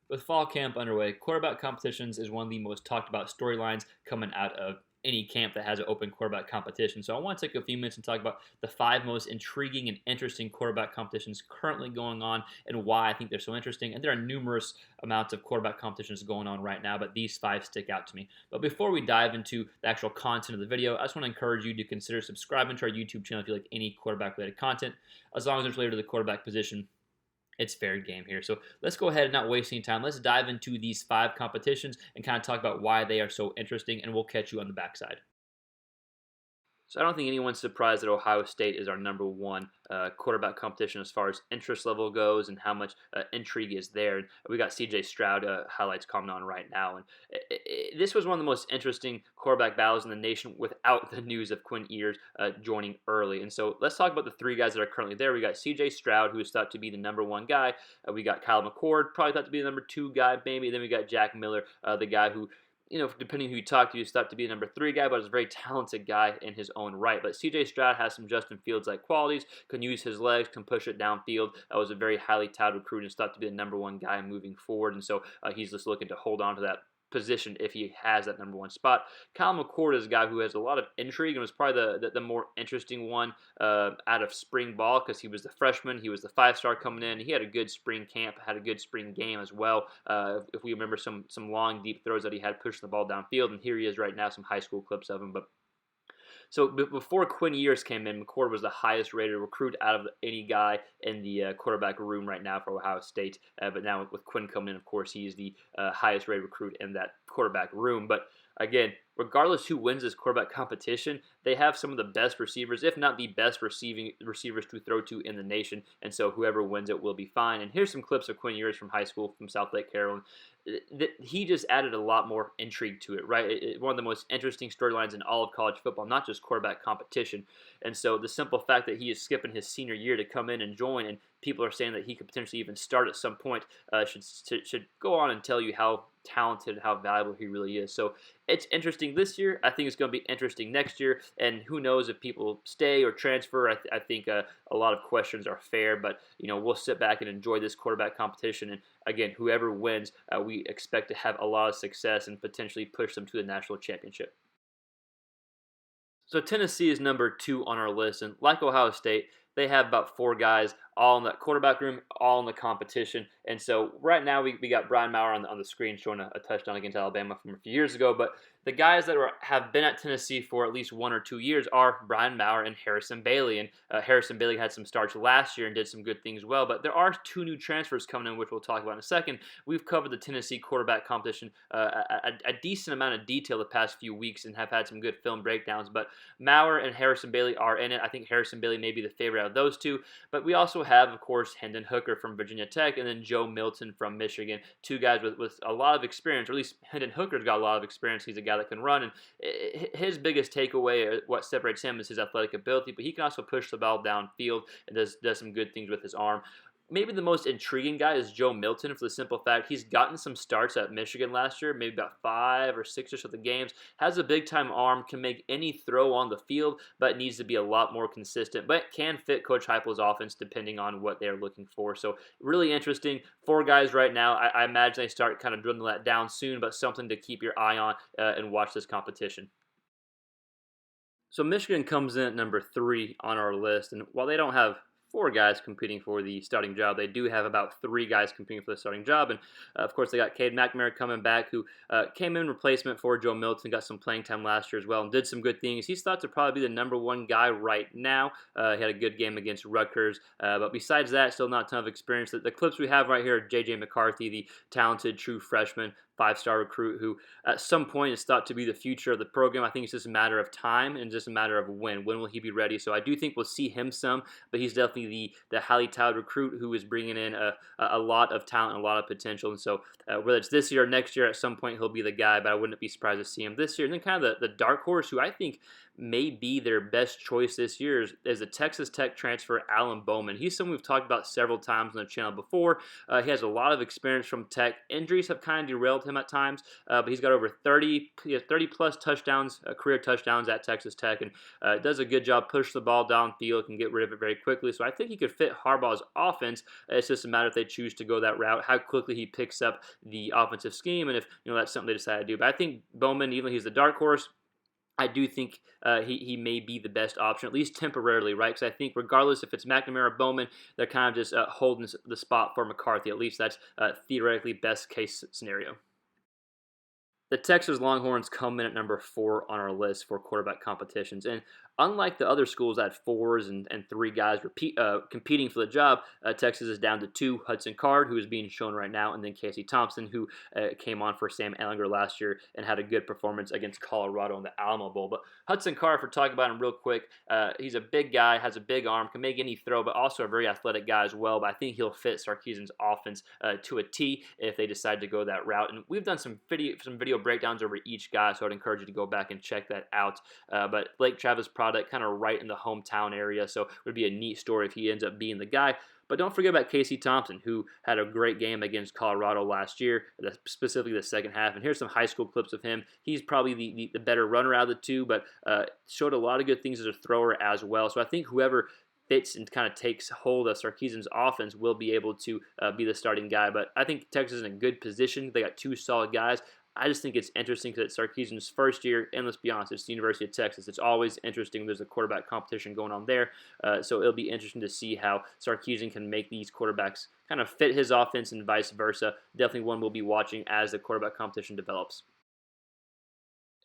With fall camp underway, quarterback competitions is one of the most talked about storylines coming out of any camp that has an open quarterback competition. So I want to take a few minutes and talk about the five most intriguing and interesting quarterback competitions currently going on and why I think they're so interesting. And there are numerous amounts of quarterback competitions going on right now, but these five stick out to me. But before we dive into the actual content of the video, I just want to encourage you to consider subscribing to our YouTube channel if you like any quarterback related content, as long as it's related to the quarterback position. It's fair game here. So let's go ahead and not waste any time. Let's dive into these five competitions and kind of talk about why they are so interesting, and we'll catch you on the backside. So I don't think anyone's surprised that Ohio State is our number one quarterback competition as far as interest level goes and how much intrigue is there. And we got C.J. Stroud highlights coming on right now, and this was one of the most interesting quarterback battles in the nation without the news of Quinn Ewers joining early. And so let's talk about the three guys that are currently there. We got C.J. Stroud, who is thought to be the number one guy. We got Kyle McCord, probably thought to be the number two guy, maybe. Then we got Jack Miller, the guy who, depending who you talk to, he's thought to be a number three guy, but is a very talented guy in his own right. But C.J. Stroud has some Justin Fields-like qualities, can use his legs, can push it downfield. Was a very highly touted recruit and is thought to be the number one guy moving forward. And so he's just looking to hold on to that position if he has that number one spot. Kyle McCord is a guy who has a lot of intrigue and was probably the more interesting one out of spring ball because he was the freshman. He was the five-star coming in. He had a good spring camp, had a good spring game as well. If we remember some long, deep throws that he had pushing the ball downfield, and here he is right now, some high school clips of him. But so before Quinn Ewers came in, McCord was the highest rated recruit out of any guy in the quarterback room right now for Ohio State. But now with Quinn coming in, of course, he's the highest rated recruit in that quarterback room. But again, regardless who wins this quarterback competition, they have some of the best receivers, if not the best receivers to throw to in the nation. And so whoever wins it will be fine. And here's some clips of Quinn Ewers from high school from South Lake Carroll. He just added a lot more intrigue to it, right? One of the most interesting storylines in all of college football, not just quarterback competition. And so the simple fact that he is skipping his senior year to come in and join, and people are saying that he could potentially even start at some point, should go on and tell you how talented and how valuable he really is. So it's interesting this year. I think it's going to be interesting next year, and who knows if people stay or transfer. I think a lot of questions are fair, but we'll sit back and enjoy this quarterback competition. And again, whoever wins, we expect to have a lot of success and potentially push them to the national championship. So Tennessee is number two on our list, and like Ohio State, they have about four guys all in that quarterback room, all in the competition. And so right now we got Brian Maurer on the screen showing a touchdown against Alabama from a few years ago. But the guys that have been at Tennessee for at least 1 or 2 years are Brian Maurer and Harrison Bailey. And Harrison Bailey had some starts last year and did some good things well. But there are two new transfers coming in, which we'll talk about in a second. We've covered the Tennessee quarterback competition a decent amount of detail the past few weeks and have had some good film breakdowns. But Maurer and Harrison Bailey are in it. I think Harrison Bailey may be the favorite out of those two. But we also have, of course, Hendon Hooker from Virginia Tech and then Joe Milton from Michigan. Two guys with a lot of experience, or at least Hendon Hooker's got a lot of experience. He's a guy that can run, and his biggest takeaway, what separates him, is his athletic ability, but he can also push the ball downfield and does some good things with his arm. Maybe the most intriguing guy is Joe Milton for the simple fact he's gotten some starts at Michigan last year, maybe about 5 or 6 of the games, has a big-time arm, can make any throw on the field, but needs to be a lot more consistent, but can fit Coach Heupel's offense depending on what they're looking for. So really interesting. 4 guys right now. I imagine they start kind of dwindling that down soon, but something to keep your eye on and watch this competition. So Michigan comes in at number 3 on our list, and while they don't have 4 guys competing for the starting job, they do have about 3 guys competing for the starting job. And of course, they got Cade McNamara coming back, who came in replacement for Joe Milton, got some playing time last year as well, and did some good things. He's thought to probably be the number 1 guy right now. He had a good game against Rutgers, but besides that, still not a ton of experience. The clips we have right here are J.J. McCarthy, the talented true freshman 5-star recruit who at some point is thought to be the future of the program. I think it's just a matter of time and just a matter of when. When will he be ready? So I do think we'll see him some, but he's definitely the highly touted recruit who is bringing in a lot of talent and a lot of potential. And so whether it's this year or next year, at some point he'll be the guy, but I wouldn't be surprised to see him this year. And then kind of the dark horse who I think may be their best choice this year is the Texas Tech transfer Alan Bowman. He's someone we've talked about several times on the channel before. He has a lot of experience from Tech. Injuries have kind of derailed him at times, but he's got over 30 plus touchdowns, career touchdowns at Texas Tech, and does a good job, push the ball downfield, can get rid of it very quickly. So I think he could fit Harbaugh's offense. It's just a matter if they choose to go that route, how quickly he picks up the offensive scheme, and if that's something they decide to do. But I think Bowman, even though he's the dark horse, I do think he may be the best option, at least temporarily, right? Because I think regardless if it's McNamara or Bowman, they're kind of just holding the spot for McCarthy. At least that's theoretically best case scenario. The Texas Longhorns come in at number 4 on our list for quarterback competitions. And unlike the other schools that had 4s and 3 guys competing for the job, Texas is down to 2, Hudson Card, who is being shown right now, and then Casey Thompson, who came on for Sam Ehlinger last year and had a good performance against Colorado in the Alamo Bowl. But Hudson Card, if we're talking about him real quick, he's a big guy, has a big arm, can make any throw, but also a very athletic guy as well. But I think he'll fit Sarkisian's offense to a T if they decide to go that route. And we've done some video breakdowns over each guy, so I'd encourage you to go back and check that out. But Blake Travis product, kind of right in the hometown area, so it would be a neat story if he ends up being the guy. But don't forget about Casey Thompson, who had a great game against Colorado last year, specifically the second half. And here's some high school clips of him. He's probably the better runner out of the two, but showed a lot of good things as a thrower as well. So I think whoever fits and kind of takes hold of Sarkisian's offense will be able to be the starting guy. But I think Texas is in a good position. They got 2 solid guys. I just think it's interesting because it's Sarkisian's first year, and let's be honest, it's the University of Texas. It's always interesting. There's a quarterback competition going on there, so it'll be interesting to see how Sarkisian can make these quarterbacks kind of fit his offense and vice versa. Definitely one we'll be watching as the quarterback competition develops.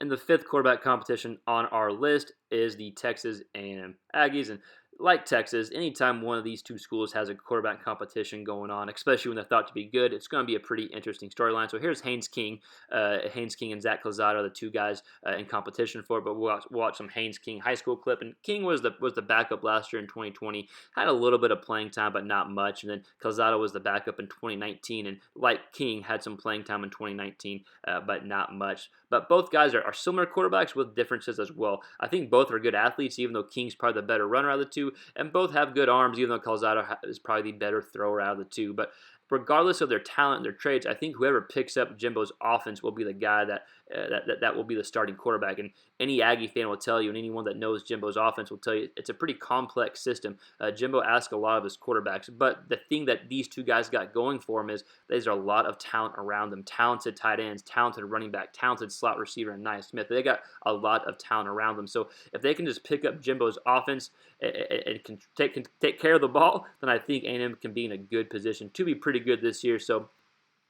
And the 5th quarterback competition on our list is the Texas A&M Aggies, and like Texas, anytime one of these 2 schools has a quarterback competition going on, especially when they're thought to be good, it's going to be a pretty interesting storyline. So here's Haynes King. Haynes King and Zach Calzada are the 2 guys in competition for it, but we'll watch some Haynes King high school clip. And King was the backup last year in 2020, had a little bit of playing time, but not much. And then Calzada was the backup in 2019, and like King, had some playing time in 2019, but not much. But both guys are similar quarterbacks with differences as well. I think both are good athletes, even though King's probably the better runner out of the 2, and both have good arms, even though Calzada is probably the better thrower out of the 2. But regardless of their talent and their traits, I think whoever picks up Jimbo's offense will be the guy that will be the starting quarterback. And any Aggie fan will tell you, and anyone that knows Jimbo's offense will tell you, it's a pretty complex system. Jimbo asks a lot of his quarterbacks, but the thing that these 2 guys got going for him is there's a lot of talent around them. Talented tight ends, talented running back, talented slot receiver, and Nia Smith. They got a lot of talent around them. So if they can just pick up Jimbo's offense and can take care of the ball, then I think A&M can be in a good position to be pretty good this year. So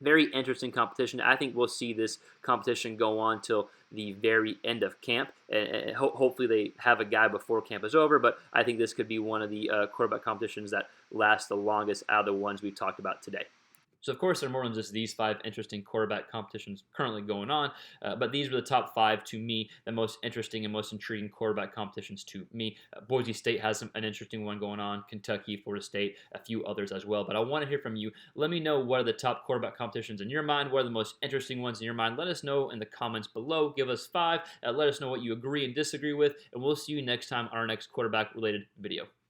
very interesting competition. I think we'll see this competition go on till the very end of camp, and hopefully they have a guy before camp is over, but I think this could be one of the quarterback competitions that lasts the longest out of the ones we've talked about today. So, of course, there are more than just these 5 interesting quarterback competitions currently going on, but these were the top 5 to me, the most interesting and most intriguing quarterback competitions to me. Boise State has an interesting one going on, Kentucky, Florida State, a few others as well, but I want to hear from you. Let me know what are the top quarterback competitions in your mind, what are the most interesting ones in your mind. Let us know in the comments below. Give us 5, let us know what you agree and disagree with, and we'll see you next time on our next quarterback-related video.